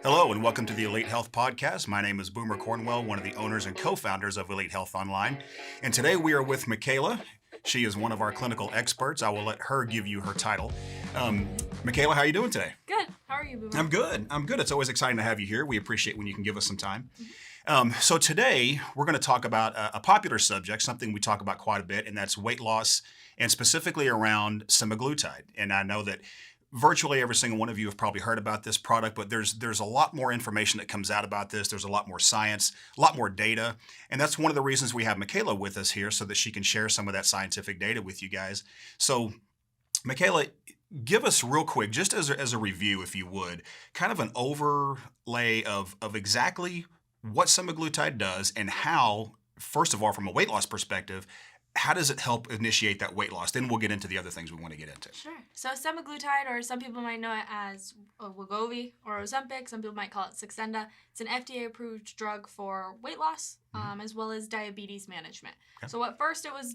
Hello and welcome to the Elite Health Podcast. My name is Boomer Cornwell, one of the owners and co-founders of Elite Health Online. And today we are with Makaylah. She is one of our clinical experts. I will let her give you her title. Makaylah, how are you doing today? Good. How are you, Boomer? I'm good. It's always exciting to have you here. We appreciate when you can give us some time. So today we're going to talk about a popular subject, something we talk about quite a bit, and that's weight loss, and specifically around semaglutide. And I know that virtually every single one of you have probably heard about this product, but there's a lot more information that comes out about this. There's a lot more science, a lot more data. And that's one of the reasons we have Makaylah with us here, so that she can share some of that scientific data with you guys. So Makaylah, give us real quick, just as a review, if you would, kind of an overlay of exactly what semaglutide does and how, first of all, from a weight loss perspective, how does it help initiate that weight loss? Then we'll get into the other things we want to get into. Sure. So semaglutide, or some people might know it as Weygovi or Ozempic, some people might call it Saxenda. It's an FDA-approved drug for weight loss, as well as diabetes management. Okay. So at first it was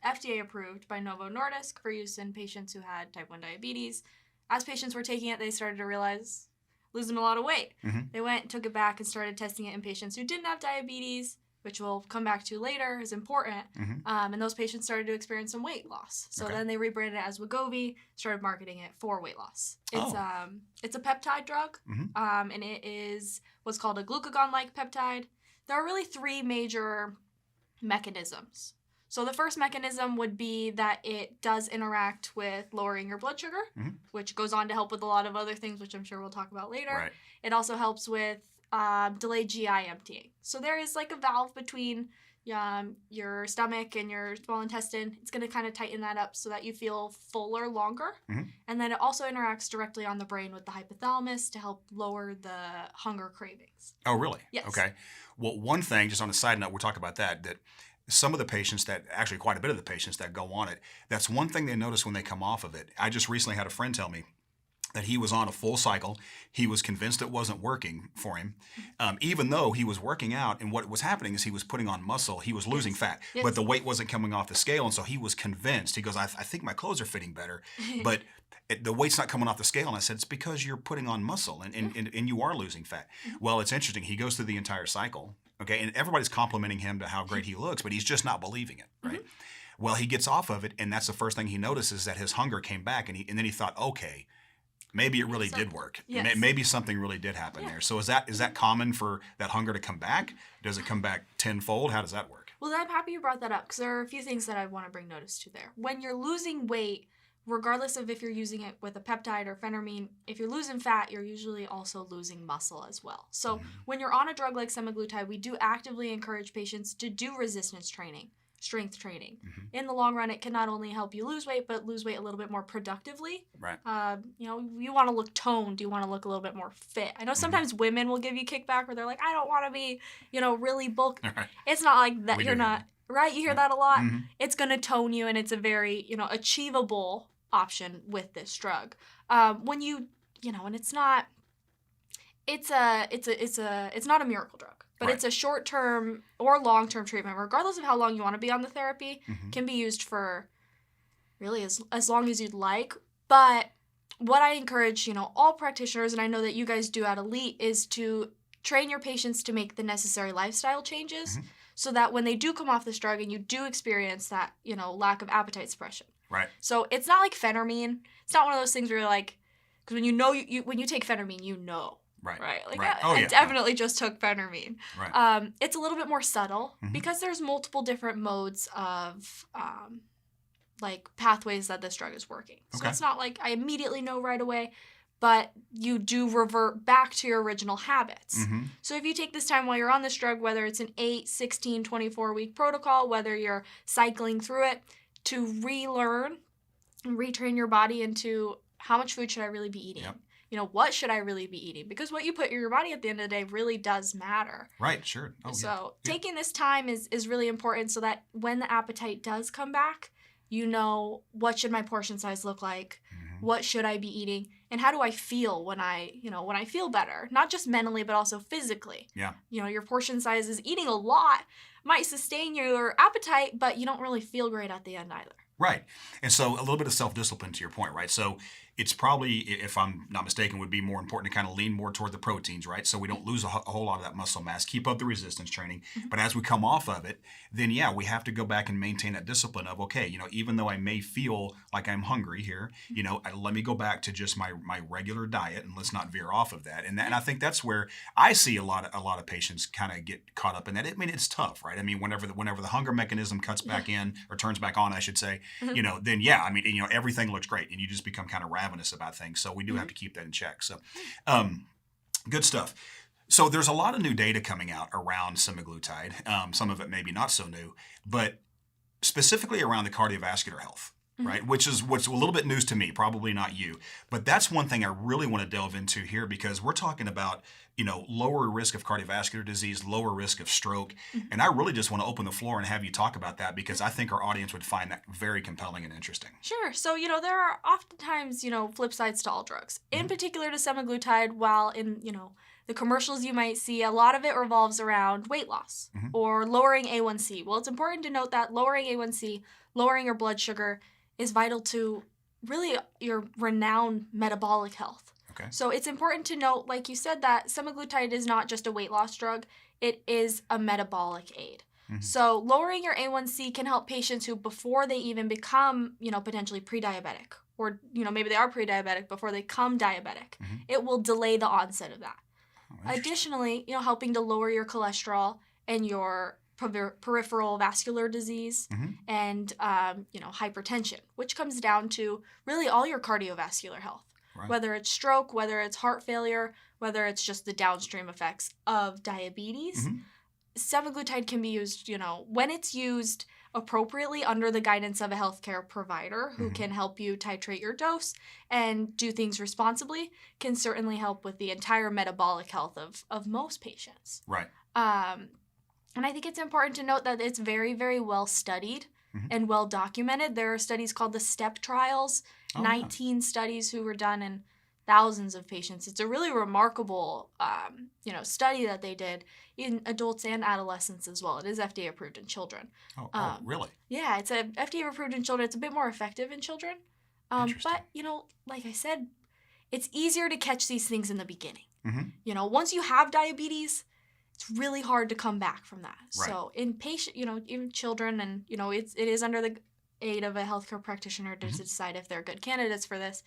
FDA-approved by Novo Nordisk for use in patients who had type 1 diabetes. As patients were taking it, they started to realize losing a lot of weight. They went, took it back, and started testing it in patients who didn't have diabetes, which we'll come back to later, is important. And those patients started to experience some weight loss. So then they rebranded it as Weygovi, started marketing it for weight loss. It's a peptide drug, and it is what's called a glucagon-like peptide. There are really three major mechanisms. So the first mechanism would be that it does interact with lowering your blood sugar, which goes on to help with a lot of other things, which I'm sure we'll talk about later. Right. It also helps with delayed GI emptying. So there is like a valve between your stomach and your small intestine. It's going to kind of tighten that up so that you feel fuller longer. And then it also interacts directly on the brain with the hypothalamus to help lower the hunger cravings. Oh, really? Yes. Okay. Well, one thing, just on a side note, we'll talk about that some of the patients actually quite a bit of the patients that go on it, that's one thing they notice when they come off of it. I just recently had a friend tell me that he was on a full cycle. He was convinced it wasn't working for him, even though he was working out. And what was happening is he was putting on muscle. He was losing fat, but the weight wasn't coming off the scale. And so he was convinced. He goes, I think my clothes are fitting better, but the weight's not coming off the scale. And I said, it's because you're putting on muscle and you are losing fat. Well, it's interesting. He goes through the entire cycle, okay? And everybody's complimenting him to how great he looks, but he's just not believing it, right? Well, he gets off of it, and that's the first thing he notices, that his hunger came back. And then he thought, okay, maybe it really did work. Yes. Maybe something really did happen there. So is that common for that hunger to come back? Does it come back tenfold? How does that work? Well, I'm happy you brought that up, because there are a few things that I want to bring notice to there. When you're losing weight, regardless of if you're using it with a peptide or phentermine, if you're losing fat, you're usually also losing muscle as well. So when you're on a drug like semaglutide, we do actively encourage patients to do resistance training, strength training. In the long run, it can not only help you lose weight, but lose weight a little bit more productively. Right. You want to look toned. You want to look a little bit more fit. I know sometimes women will give you kickback where they're like, I don't want to be, really bulky. Right. It's not like that. You're not, right? You hear that a lot. It's going to tone you, and it's a very, achievable option with this drug. When and it's not a miracle drug, but it's a short-term or long-term treatment, regardless of how long you want to be on the therapy. Can be used for really as long as you'd like. But what I encourage, all practitioners, and I know that you guys do at Elite, is to train your patients to make the necessary lifestyle changes so that when they do come off this drug and you do experience that, lack of appetite suppression. Right. So it's not like phentermine. It's not one of those things where you're like, because when when you take phentermine, Right. Like, I definitely just took phentermine. Right. It's a little bit more subtle because there's multiple different modes of pathways that this drug is working. So it's not like I immediately know right away, but you do revert back to your original habits. So if you take this time while you're on this drug, whether it's an 8, 16, 24-week protocol, whether you're cycling through it, to relearn and retrain your body into how much food should I really be eating? What should I really be eating? Because what you put in your body at the end of the day really does matter. Right, sure. So taking this time is really important so that when the appetite does come back, what should my portion size look like? What should I be eating? And how do I feel when I feel better? Not just mentally, but also physically. Yeah. Your portion size is eating a lot, might sustain your appetite, but you don't really feel great at the end either. Right. And so a little bit of self-discipline to your point, right? So it's probably, if I'm not mistaken, would be more important to kind of lean more toward the proteins, right? So we don't lose a whole lot of that muscle mass, keep up the resistance training. But as we come off of it, then yeah, we have to go back and maintain that discipline of, okay, even though I may feel like I'm hungry here, let me go back to just my regular diet and let's not veer off of that. And I think that's where I see a lot of patients kind of get caught up in that. I mean, it's tough, right? I mean, whenever the hunger mechanism cuts back in or turns back on, I should say, then yeah, I mean, everything looks great and you just become kind of ravenous about things. So we do have to keep that in check. So good stuff. So there's a lot of new data coming out around semaglutide. Some of it maybe not so new, but specifically around the cardiovascular health, right? Which is what's a little bit news to me, probably not you. But that's one thing I really want to delve into here because we're talking about, lower risk of cardiovascular disease, lower risk of stroke. And I really just want to open the floor and have you talk about that because I think our audience would find that very compelling and interesting. Sure. So, there are oftentimes, flip sides to all drugs. In particular to semaglutide, while in, the commercials you might see, a lot of it revolves around weight loss or lowering A1C. Well, it's important to note that lowering A1C, lowering your blood sugar is vital to really your renowned metabolic health. Okay. So it's important to note, like you said, that semaglutide is not just a weight loss drug. It is a metabolic aid. So lowering your A1C can help patients who, before they even become, potentially pre-diabetic, or, maybe they are pre-diabetic before they become diabetic, it will delay the onset of that. Additionally, helping to lower your cholesterol and your peripheral vascular disease and, hypertension, which comes down to really all your cardiovascular health, whether it's stroke, whether it's heart failure, whether it's just the downstream effects of diabetes. Semaglutide can be used, when it's used appropriately under the guidance of a healthcare provider who can help you titrate your dose and do things responsibly, can certainly help with the entire metabolic health of most patients. Right. And I think it's important to note that it's very, very well studied and well documented. There are studies called the STEP trials, 19 studies who were done in thousands of patients. It's a really remarkable, study that they did in adults and adolescents as well. It is FDA approved in children. Oh, really? Yeah, it's a FDA approved in children. It's a bit more effective in children. But, like I said, it's easier to catch these things in the beginning. Once you have diabetes, it's really hard to come back from that. Right. So in patient, even children, and, it is under the aid of a healthcare practitioner to decide if they're good candidates for this.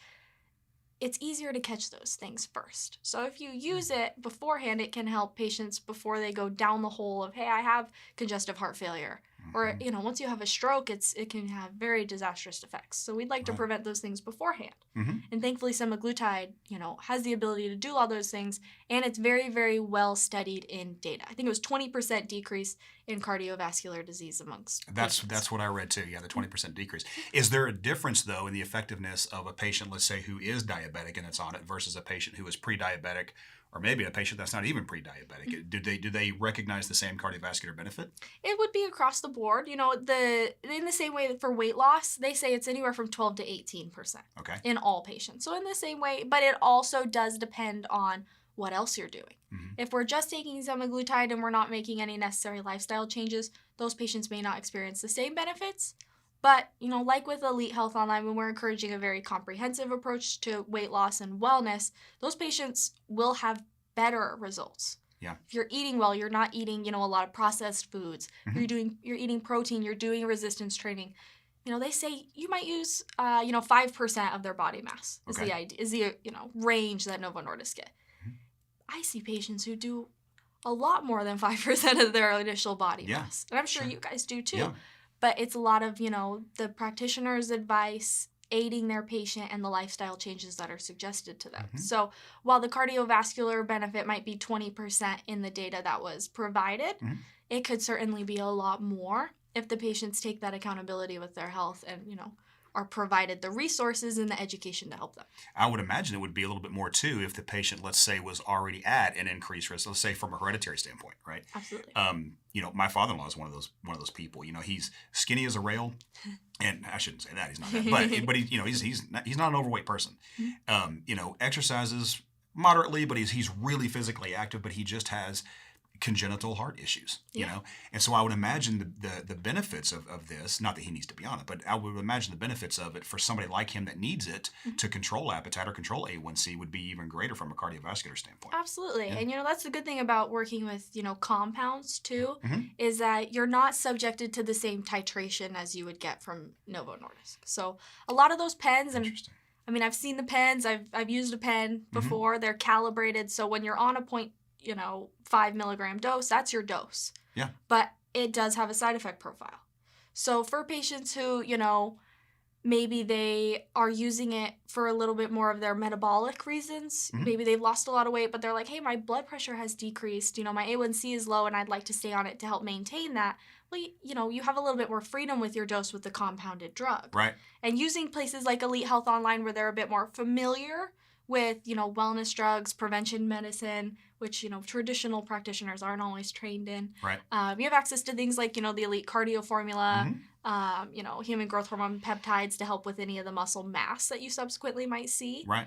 It's easier to catch those things first. So if you use it beforehand, it can help patients before they go down the hole of, hey, I have congestive heart failure. Or, once you have a stroke, it can have very disastrous effects. So we'd like to prevent those things beforehand. And thankfully, semaglutide, has the ability to do all those things. And it's very, very well studied in data. I think it was 20% decrease in cardiovascular disease amongst patients. That's what I read too. Yeah, the 20% decrease. Is there a difference though in the effectiveness of a patient, let's say, who is diabetic and it's on it versus a patient who is pre-diabetic, or maybe a patient that's not even pre-diabetic? Do they recognize the same cardiovascular benefit? It would be across the board. In the same way for weight loss, they say it's anywhere from 12 to 18% in all patients. So in the same way, but it also does depend on what else you're doing. If we're just taking semaglutide and we're not making any necessary lifestyle changes, those patients may not experience the same benefits. But, like with Elite Health Online, when we're encouraging a very comprehensive approach to weight loss and wellness, those patients will have better results. Yeah. If you're eating well, you're not eating, a lot of processed foods. You're eating protein, you're doing resistance training. They say you might use, 5% of their body mass is the idea, is the, range that Novo Nordisk get. I see patients who do a lot more than 5% of their initial body mass. And I'm sure you guys do too. Yeah. But it's a lot of, the practitioner's advice, aiding their patient, and the lifestyle changes that are suggested to them. So while the cardiovascular benefit might be 20% in the data that was provided, it could certainly be a lot more if the patients take that accountability with their health and, are provided the resources and the education to help them. I would imagine it would be a little bit more too if the patient, let's say, was already at an increased risk, let's say from a hereditary standpoint, right? Absolutely. My father-in-law is one of those people. He's skinny as a rail, and I shouldn't say that, he's not that, but he's not an overweight person. Exercises moderately, but he's really physically active, but he just has congenital heart issues, you Yeah. know? And so I would imagine the benefits of this, not that he needs to be on it, but I would imagine the benefits of it for somebody like him that needs it Mhm. to control appetite or control A1C would be even greater from a cardiovascular standpoint. Absolutely. Yeah. And that's the good thing about working with, compounds too, Mhm. is that you're not subjected to the same titration as you would get from Novo Nordisk. So a lot of those pens, and Interesting. I mean, I've seen the pens, I've used a pen Mhm. before, they're calibrated. So when you're on a 5 milligram dose, that's your dose. Yeah. But it does have a side effect profile. So for patients who, maybe they are using it for a little bit more of their metabolic reasons. Mhm. Maybe they've lost a lot of weight, but they're like, hey, my blood pressure has decreased. My A1C is low and I'd like to stay on it to help maintain that. Well, you have a little bit more freedom with your dose with the compounded drug. Right. And using places like Elite Health Online where they're a bit more familiar with, wellness drugs, prevention medicine, which, traditional practitioners aren't always trained in. Right. You have access to things like, the Elite Cardio Formula, Mhm. Human growth hormone peptides to help with any of the muscle mass that you subsequently might see. Right.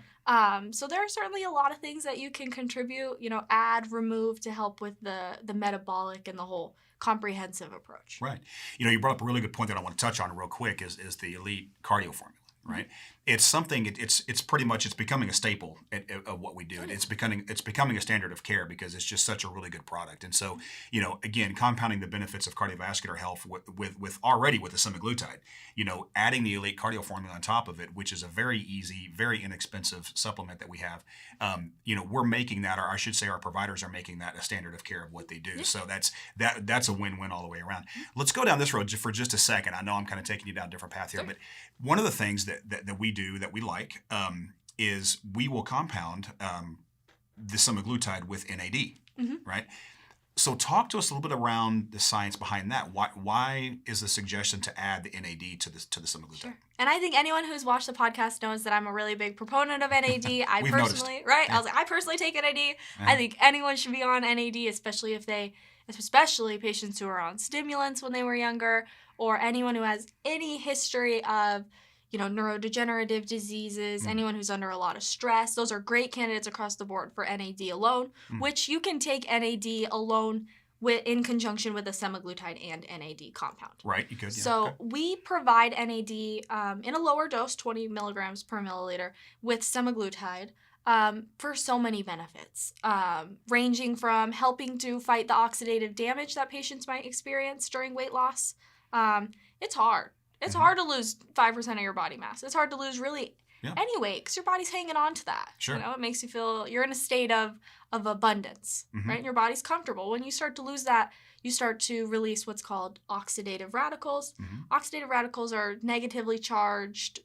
So there are certainly a lot of things that you can contribute, add, remove to help with the metabolic and the whole comprehensive approach. Right. You brought up a really good point that I want to touch on real quick is the Elite Cardio Formula. Right. It's something. It's pretty much it's becoming a staple of what we do. It's becoming a standard of care because it's just such a really good product. And so again, compounding the benefits of cardiovascular health with already with the semaglutide. Adding the Elite Cardio Formula on top of it, which is a very easy, very inexpensive supplement that we have. We're making that, or I should say, our providers are making that a standard of care of what they do. Yeah. So that's a win-win all the way around. Let's go down this road for just a second. I know I'm kind of taking you down a different path here, Sure. but one of the things that we do that we like is we will compound the semaglutide with NAD, right? So talk to us a little bit around the science behind that. Why is the suggestion to add the NAD to the semaglutide? Sure. And I think anyone who's watched the podcast knows that I'm a really big proponent of NAD. I We've personally, noticed. right? Yeah. I was like, I personally take NAD. Uh-huh. I think anyone should be on NAD, especially patients who are on stimulants when they were younger, or anyone who has any history of neurodegenerative diseases, anyone who's under a lot of stress. Those are great candidates across the board for NAD alone, which you can take NAD alone in conjunction with a semaglutide and NAD compound. Right, you could. Yeah. So Okay. we provide NAD in a lower dose, 20 milligrams per milliliter, with semaglutide for so many benefits, ranging from helping to fight the oxidative damage that patients might experience during weight loss. It's hard. It's hard to lose 5% of your body mass. It's hard to lose really any weight because your body's hanging on to that. Sure. It makes you feel you're in a state of abundance, right? And your body's comfortable. When you start to lose that, you start to release what's called oxidative radicals. Oxidative radicals are negatively charged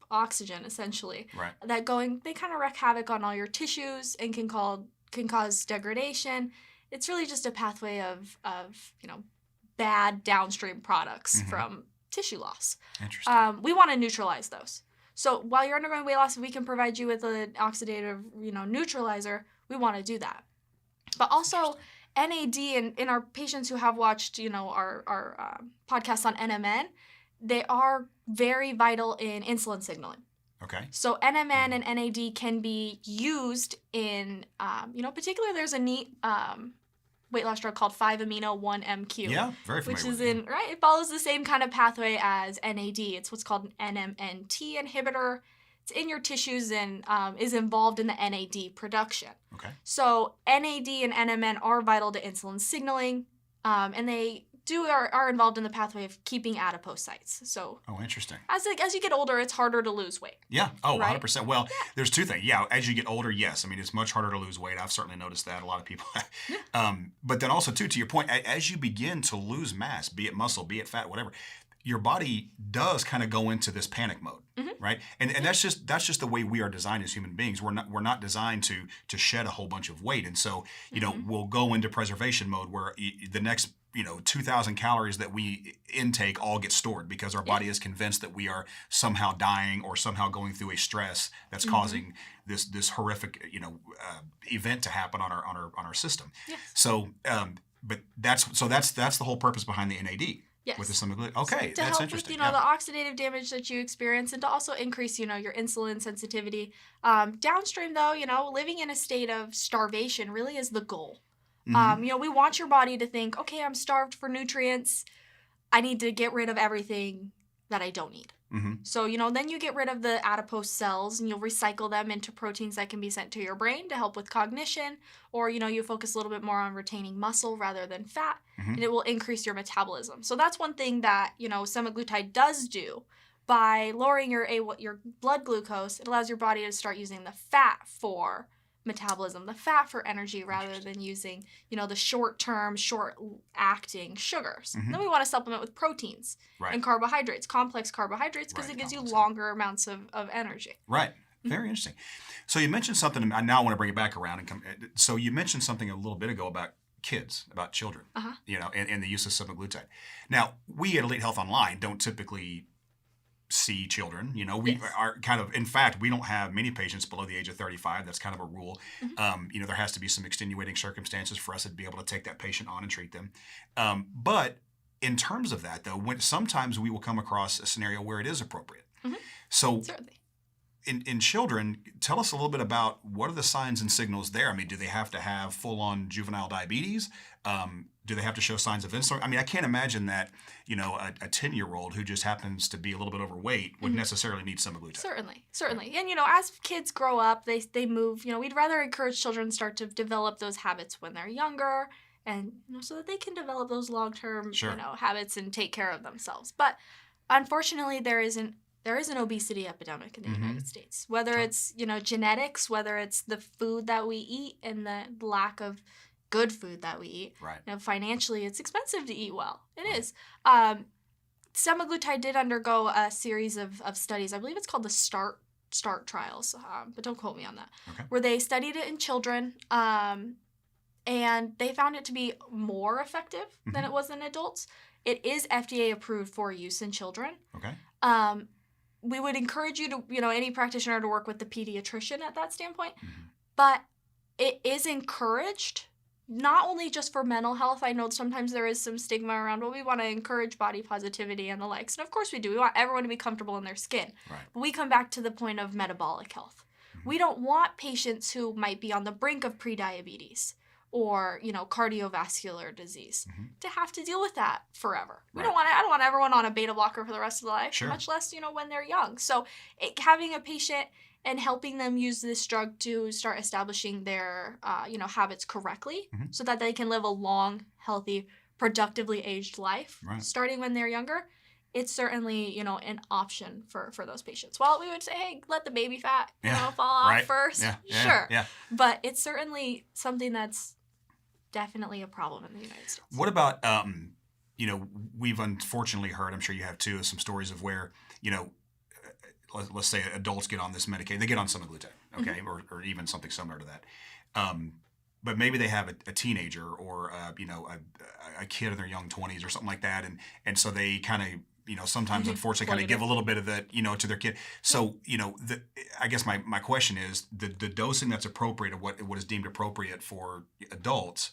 oxygen, essentially. Right. They kind of wreak havoc on all your tissues and can cause degradation. It's really just a pathway of bad downstream products from tissue loss. Interesting. We want to neutralize those. So while you're undergoing weight loss, if we can provide you with an oxidative, neutralizer, we want to do that. But also NAD in our patients who have watched, our podcast on NMN, they are very vital in insulin signaling. Okay. So NMN and NAD can be used in, particularly there's a neat weight loss drug called 5-amino-1-MQ. Yeah, very familiar which is with it. it follows the same kind of pathway as NAD. It's what's called an NMNT inhibitor. It's in your tissues and is involved in the NAD production. Okay. So NAD and NMN are vital to insulin signaling, and they are involved in the pathway of keeping adipocytes. So interesting. As you get older, it's harder to lose weight. Yeah. Oh, right? 100%. Well, there's two things. Yeah, as you get older, yes. I mean, it's much harder to lose weight. I've certainly noticed that. A lot of people. But then also, too, to your point, as you begin to lose mass, be it muscle, be it fat, whatever, your body does kind of go into this panic mode, right? And that's just the way we are designed as human beings. We're not designed to shed a whole bunch of weight, and so we'll go into preservation mode where the next 2,000 calories that we intake all get stored because our body is convinced that we are somehow dying or somehow going through a stress that's causing this horrific event to happen on our system. Yes. So but that's the whole purpose behind the NAD. Yes. With the semaglutide. Okay, to that's help interesting. with the oxidative damage that you experience, and to also increase your insulin sensitivity. Downstream though, living in a state of starvation really is the goal. We want your body to think, okay, I'm starved for nutrients. I need to get rid of everything that I don't need. Mm-hmm. So, then you get rid of the adipose cells and you'll recycle them into proteins that can be sent to your brain to help with cognition. Or, you focus a little bit more on retaining muscle rather than fat, and it will increase your metabolism. So that's one thing that, semaglutide does do. By lowering your blood glucose, it allows your body to start using the fat for metabolism, the fat for energy, rather than using, the short-term, short-acting sugars. Then we want to supplement with proteins and carbohydrates, complex carbohydrates, because it gives you longer amounts of energy. Right. Very interesting. So you mentioned something, I now want to bring it back around. So you mentioned something a little bit ago about kids, about children, and the use of semaglutide. Now, we at Elite Health Online don't typically see children. We are kind of, in fact, we don't have many patients below the age of 35. That's kind of a rule. There has to be some extenuating circumstances for us to be able to take that patient on and treat them. But in terms of that, though, sometimes we will come across a scenario where it is appropriate. So certainly. In children, tell us a little bit about what are the signs and signals there. I mean, do they have to have full-on juvenile diabetes? Do they have to show signs of insulin? I mean, I can't imagine that, a 10-year-old who just happens to be a little bit overweight would necessarily need semaglutide. Certainly. And, as kids grow up, they move. We'd rather encourage children start to develop those habits when they're younger, and, so that they can develop those long-term, habits and take care of themselves. But unfortunately, there is an obesity epidemic in the United States. Whether it's, genetics, whether it's the food that we eat and the lack of good food that we eat. Right. Financially, it's expensive to eat well. It is. Semaglutide did undergo a series of studies. I believe it's called the START trials, but don't quote me on that. Okay. Where they studied it in children, and they found it to be more effective than it was in adults. It is FDA approved for use in children. Okay. We would encourage you to, any practitioner to work with the pediatrician at that standpoint. But it is encouraged, not only just for mental health. I know sometimes there is some stigma around, we want to encourage body positivity and the likes. And of course we do. We want everyone to be comfortable in their skin. Right. But we come back to the point of metabolic health. We don't want patients who might be on the brink of prediabetes or, cardiovascular disease to have to deal with that forever. I don't want everyone on a beta blocker for the rest of their life, much less, when they're young. So having a patient and helping them use this drug to start establishing their, habits correctly so that they can live a long, healthy, productively aged life starting when they're younger, it's certainly, an option for those patients. Well, we would say, hey, let the baby fat, fall off first. Sure. But it's certainly something that's definitely a problem in the United States. What about, we've unfortunately heard, I'm sure you have too, some stories of where, let's say adults get on this medication, they get on semaglutide, okay, or even something similar to that. But maybe they have a teenager or, a kid in their young 20s or something like that. And so they kind of, sometimes unfortunately kind of give a little bit of that, to their kid. So, I guess my question is the dosing that's appropriate or what is deemed appropriate for adults,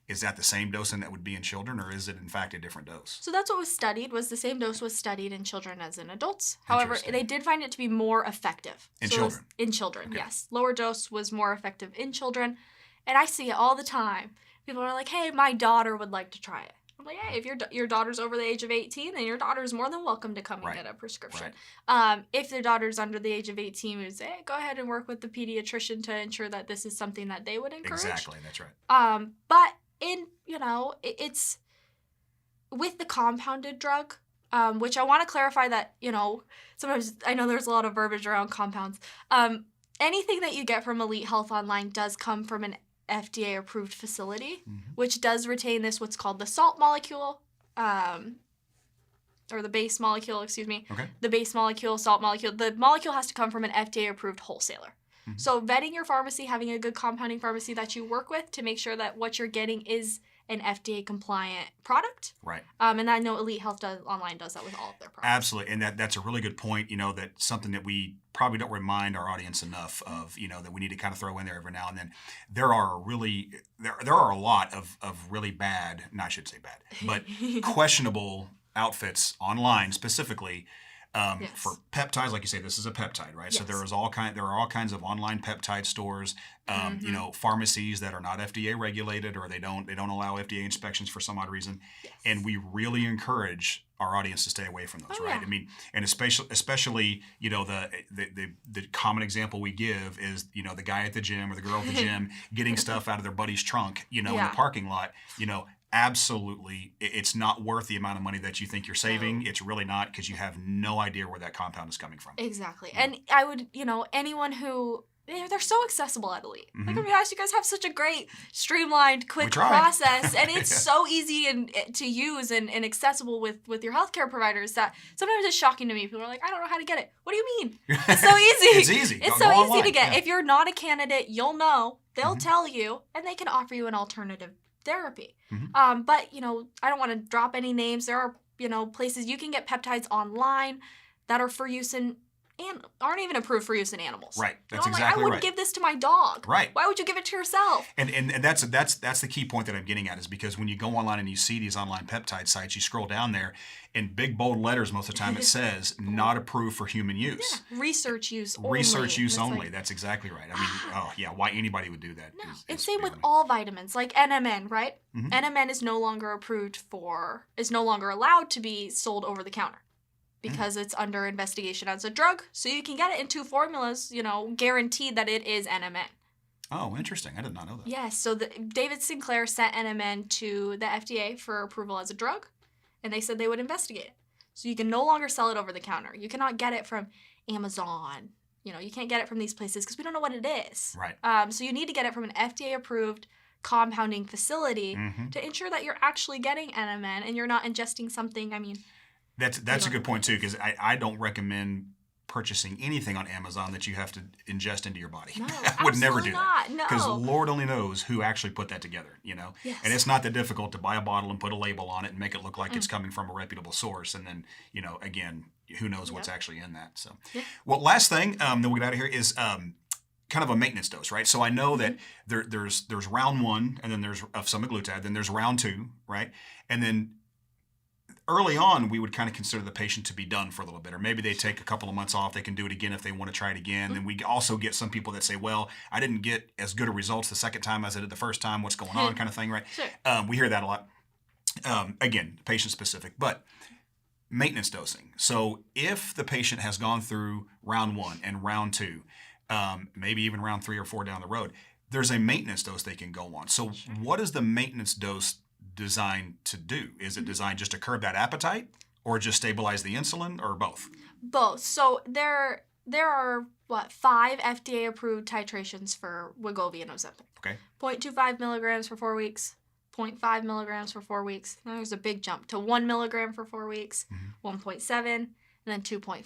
is that the same dosing that would be in children, or is it in fact a different dose? So that's what was studied, was the same dose was studied in children as in adults. However, they did find it to be more effective. In children? In children, okay. Yes. Lower dose was more effective in children. And I see it all the time. People are like, hey, my daughter would like to try it. I'm like, hey, if your daughter's over the age of 18, then your daughter's more than welcome to come and get a prescription. If their daughter's under the age of 18, we would say, hey, go ahead and work with the pediatrician to ensure that this is something that they would encourage. Exactly, that's right. But it's with the compounded drug, which I want to clarify that, sometimes I know there's a lot of verbiage around compounds. Anything that you get from Elite Health Online does come from an FDA-approved facility, which does retain what's called the salt molecule, or the base molecule, Okay. The base molecule, salt molecule. The molecule has to come from an FDA-approved wholesaler. So vetting your pharmacy, having a good compounding pharmacy that you work with to make sure that what you're getting is an FDA-compliant product. Right. And I know Elite Health Online does that with all of their products. Absolutely. And that's a really good point, that's something that we probably don't remind our audience enough of, that we need to kind of throw in there every now and then. There are a lot of really bad, I should say bad, but questionable outfits online specifically For peptides, like you say, this is a peptide, right? Yes. So there are all kinds of online peptide stores, pharmacies that are not FDA regulated, or they don't allow FDA inspections for some odd reason. Yes. And we really encourage our audience to stay away from those, right? Yeah. I mean, and especially the common example we give is the guy at the gym or the girl at the gym getting stuff out of their buddy's trunk, in the parking lot, Absolutely, it's not worth the amount of money that you think you're saving. No. It's really not, because you have no idea where that compound is coming from. Exactly. And I would, anyone who, they're so accessible at Elite. Like, I'm honest, you guys have such a great, streamlined, quick process, and it's so easy to use and accessible with your healthcare providers that sometimes it's shocking to me. People are like, I don't know how to get it. What do you mean? It's so easy. It's easy. It's so easy to get. Yeah. If you're not a candidate, you'll know. They'll tell you, and they can offer you an alternative therapy. But, I don't want to drop any names. There are, places you can get peptides online that are for use in and aren't even approved for use in animals. Right. That's exactly right. I wouldn't give this to my dog. Right. Why would you give it to yourself? And that's the key point that I'm getting at, is because when you go online and you see these online peptide sites, you scroll down there, in big bold letters most of the time it says not approved for human use. Yeah. Research use only. Research use only. That's exactly right. I mean, why anybody would do that. No. And same with all vitamins, like NMN, right? NMN is no longer allowed to be sold over the counter, because it's under investigation as a drug. So you can get it in 2 formulas, guaranteed that it is NMN. Oh, interesting. I did not know that. Yes. So David Sinclair sent NMN to the FDA for approval as a drug, and they said they would investigate it. So you can no longer sell it over the counter. You cannot get it from Amazon. You can't get it from these places because we don't know what it is. Right. So you need to get it from an FDA-approved compounding facility to ensure that you're actually getting NMN and you're not ingesting something, That's a good point, too, because I don't recommend purchasing anything on Amazon that you have to ingest into your body. No, I would never do that. No. Because Lord only knows who actually put that together, Yes. And it's not that difficult to buy a bottle and put a label on it and make it look like it's coming from a reputable source. And then, again, who knows what's actually in that. So, well, last thing that we get out of here is kind of a maintenance dose, right? So I know that there's round 1, and then there's of semaglutide, then there's round 2, right? And then early on, we would kind of consider the patient to be done for a little bit, or maybe they take a couple of months off. They can do it again if they want to try it again. And we also get some people that say, well, I didn't get as good a results the second time as I did the first time. What's going on, kind of thing, right? Sure. We hear that a lot. Again, patient specific, but maintenance dosing. So if the patient has gone through round 1 and round 2, maybe even round 3 or 4 down the road, there's a maintenance dose they can go on. So what is the maintenance dose designed to do? Is it designed just to curb that appetite, or just stabilize the insulin, or both? Both. So there are 5 FDA approved titrations for Weygovi and Ozempic. Okay. 0.25 milligrams for 4 weeks, 0.5 milligrams for 4 weeks. Now there's a big jump to 1 milligram for 4 weeks, 1.7, and then 2.4.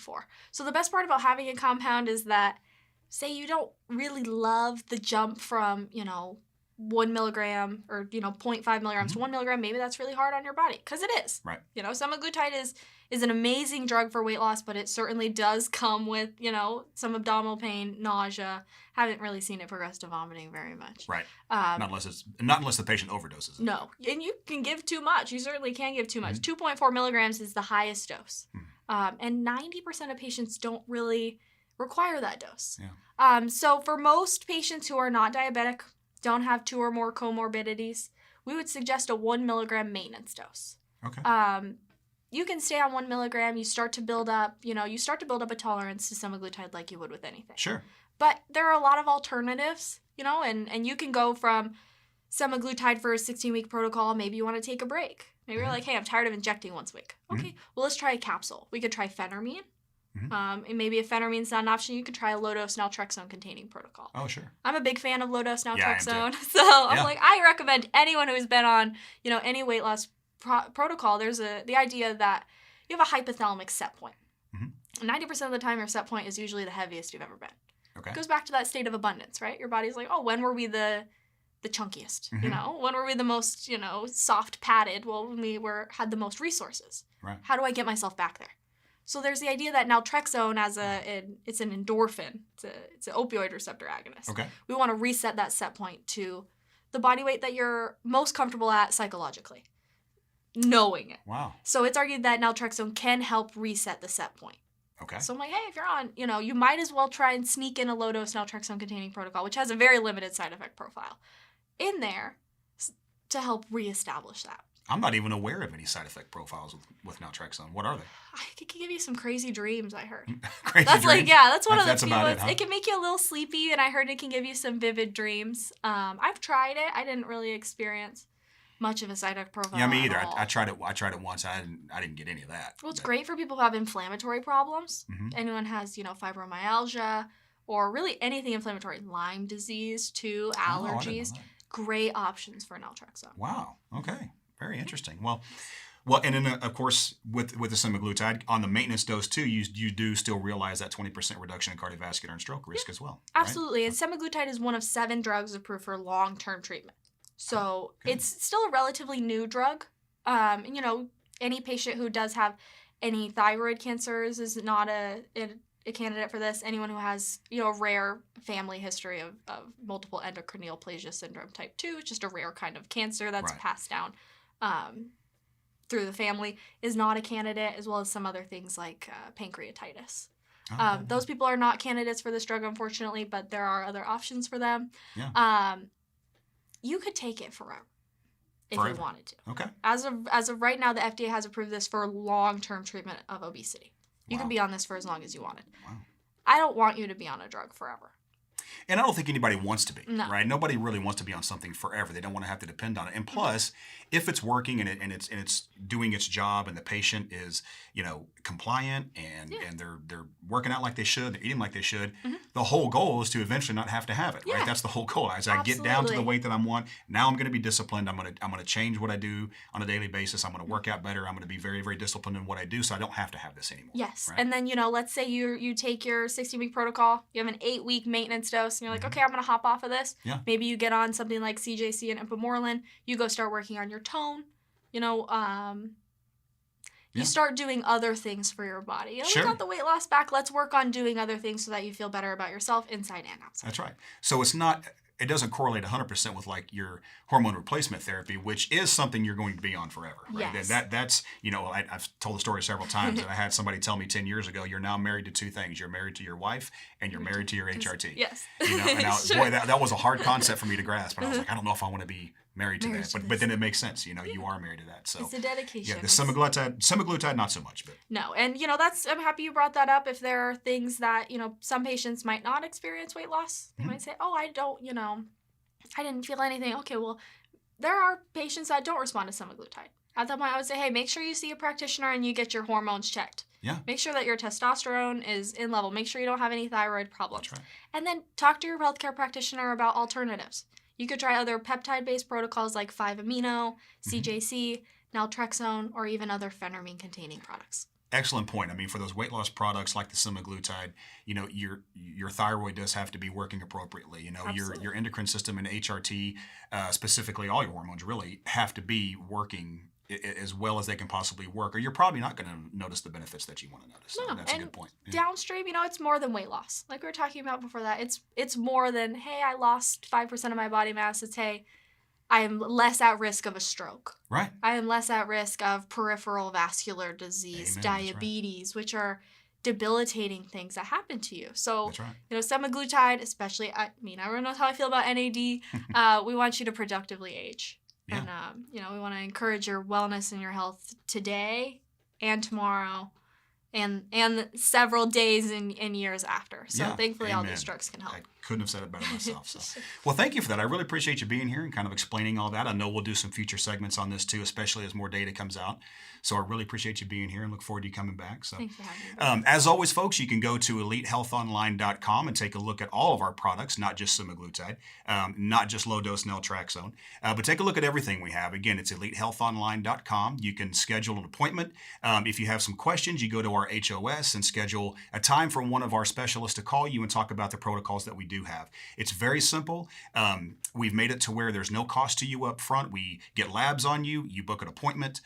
So the best part about having a compound is that, say you don't really love the jump from, 1 milligram or 0.5 milligrams to 1 milligram, maybe that's really hard on your body, because it is. Right. Semaglutide is an amazing drug for weight loss, but it certainly does come with some abdominal pain, nausea. Haven't really seen it progress to vomiting very much. Right. Not unless the patient overdoses it. No, and you can give too much. You certainly can give too much. 2.4 milligrams is the highest dose, and 90% of patients don't really require that dose. Yeah. So for most patients who are not diabetic, don't have 2 or more comorbidities, we would suggest a 1 milligram maintenance dose. Okay. You can stay on 1 milligram. You start to build up, a tolerance to semaglutide like you would with anything. Sure. But there are a lot of alternatives, and you can go from semaglutide for a 16-week protocol. Maybe you want to take a break. Maybe you're like, hey, I'm tired of injecting once a week. Okay, well, let's try a capsule. We could try phentermine. And maybe if phentermine's not an option, you could try a low-dose naltrexone containing protocol. Oh, sure. I'm a big fan of low-dose naltrexone. Yeah, I am too. So I recommend anyone who's been on, any weight loss protocol, there's the idea that you have a hypothalamic set point. 90% of the time, your set point is usually the heaviest you've ever been. Okay. It goes back to that state of abundance, right? Your body's like, oh, when were we the chunkiest? When were we the most, soft padded? Well, when we had the most resources. Right. How do I get myself back there? So there's the idea that naltrexone it's an endorphin. It's an opioid receptor agonist. Okay. We want to reset that set point to the body weight that you're most comfortable at psychologically, knowing it. Wow. So it's argued that naltrexone can help reset the set point. Okay. So I'm like, hey, if you're on, you might as well try and sneak in a low-dose naltrexone containing protocol, which has a very limited side effect profile, in there to help reestablish that. I'm not even aware of any side effect profiles with naltrexone. What are they? It can give you some crazy dreams, I heard. Crazy that's dreams? That's one of the that's few about ones. it, huh? It can make you a little sleepy, and I heard it can give you some vivid dreams. I've tried it. I didn't really experience much of a side effect profile. Yeah, me either. At all. I tried it. I tried it once. I didn't get any of that. Well, it's great for people who have inflammatory problems. Mm-hmm. Anyone has, fibromyalgia or really anything inflammatory, Lyme disease too, allergies. Great options for naltrexone. Wow. Okay. Very interesting. Well, and then of course with the semaglutide on the maintenance dose too, you do still realize that 20% reduction in cardiovascular and stroke risk as well. Absolutely. Right? And semaglutide is one of 7 drugs approved for long-term treatment. So it's still a relatively new drug. Any patient who does have any thyroid cancers is not a candidate for this. Anyone who has, a rare family history of multiple endocrine neoplasia syndrome type 2, it's just a rare kind of cancer that's passed down through the family, is not a candidate, as well as some other things like pancreatitis. Those people are not candidates for this drug, unfortunately, but there are other options for them. Yeah. You could take it forever if you wanted to. Okay. As of right now, the FDA has approved this for long-term treatment of obesity. You can be on this for as long as you wanted. Wow. I don't want you to be on a drug forever. And I don't think anybody wants to be, No. right? Nobody really wants to be on something forever. They don't want to have to depend on it. And plus, if it's working and it's doing its job, and the patient is, compliant and they're working out like they should, they're eating like they should, the whole goal is to eventually not have to have it, right? That's the whole goal. As I get down to the weight that I want, now I'm going to be disciplined. I'm going to change what I do on a daily basis. I'm going to work out better. I'm going to be very, very disciplined in what I do, so I don't have to have this anymore. Yes. Right? And then, let's say you take your 16-week protocol, you have an 8-week maintenance dose, and you're like, okay, I'm going to hop off of this. Yeah. Maybe you get on something like CJC and Ipamorelin. You go start working on your tone. You start doing other things for your body. We got the weight loss back. Let's work on doing other things so that you feel better about yourself inside and outside. That's right. So it doesn't correlate 100% with like your hormone replacement therapy, which is something you're going to be on forever. Right? Yes. That's I've told the story several times, and I had somebody tell me 10 years ago, you're now married to 2 things. You're married to your wife and you're married to your HRT. Yes. And boy, that was a hard concept for me to grasp. And I was like, I don't know if I want to be married to that. But then it makes sense. You are married to that. So it's a dedication. Yeah, the semaglutide, not so much. But no, and I'm happy you brought that up. If there are things that, some patients might not experience weight loss, they might say, oh, I don't, I didn't feel anything. Okay, well, there are patients that don't respond to semaglutide. At that point, I would say, hey, make sure you see a practitioner and you get your hormones checked. Yeah. Make sure that your testosterone is in level. Make sure you don't have any thyroid problems. That's right. And then talk to your healthcare practitioner about alternatives. You could try other peptide-based protocols like 5-amino, CJC, naltrexone, or even other phentermine-containing products. Excellent point. I mean, for those weight loss products like the semaglutide, your thyroid does have to be working appropriately. Your endocrine system and HRT, specifically all your hormones really have to be working as well as they can possibly work, or you're probably not going to notice the benefits that you want to notice. So that's a good point. Yeah. Downstream, it's more than weight loss. Like we were talking about before that, it's more than, hey, I lost 5% of my body mass. It's, hey, I am less at risk of a stroke. Right. I am less at risk of peripheral vascular disease, Amen. diabetes, which are debilitating things that happen to you. So, That's right. Semaglutide, especially, everyone knows how I feel about NAD. We want you to productively age. Yeah. And, we want to encourage your wellness and your health today and tomorrow and several days and years after. So thankfully all these drugs can help. I couldn't have said it better myself. So, well, thank you for that. I really appreciate you being here and kind of explaining all that. I know we'll do some future segments on this too, especially as more data comes out. So I really appreciate you being here and look forward to you coming back. So, thanks for having me. As always, folks, you can go to elitehealthonline.com and take a look at all of our products, not just semaglutide, not just low-dose naltrexone, but take a look at everything we have. Again, it's elitehealthonline.com. You can schedule an appointment. If you have some questions, you go to our HOS and schedule a time for one of our specialists to call you and talk about the protocols that we do have. It's very simple. We've made it to where there's no cost to you up front. We get labs on you. You book an appointment.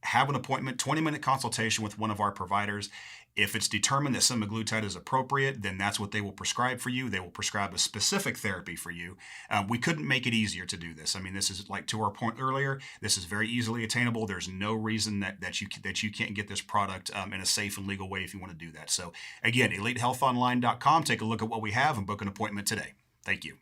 Have an appointment, 20-minute consultation with one of our providers. If it's determined that semaglutide is appropriate, then that's what they will prescribe for you. They will prescribe a specific therapy for you. We couldn't make it easier to do this. I mean, this is like to our point earlier. This is very easily attainable. There's no reason that you can't get this product in a safe and legal way if you want to do that. So again, elitehealthonline.com. Take a look at what we have and book an appointment today. Thank you.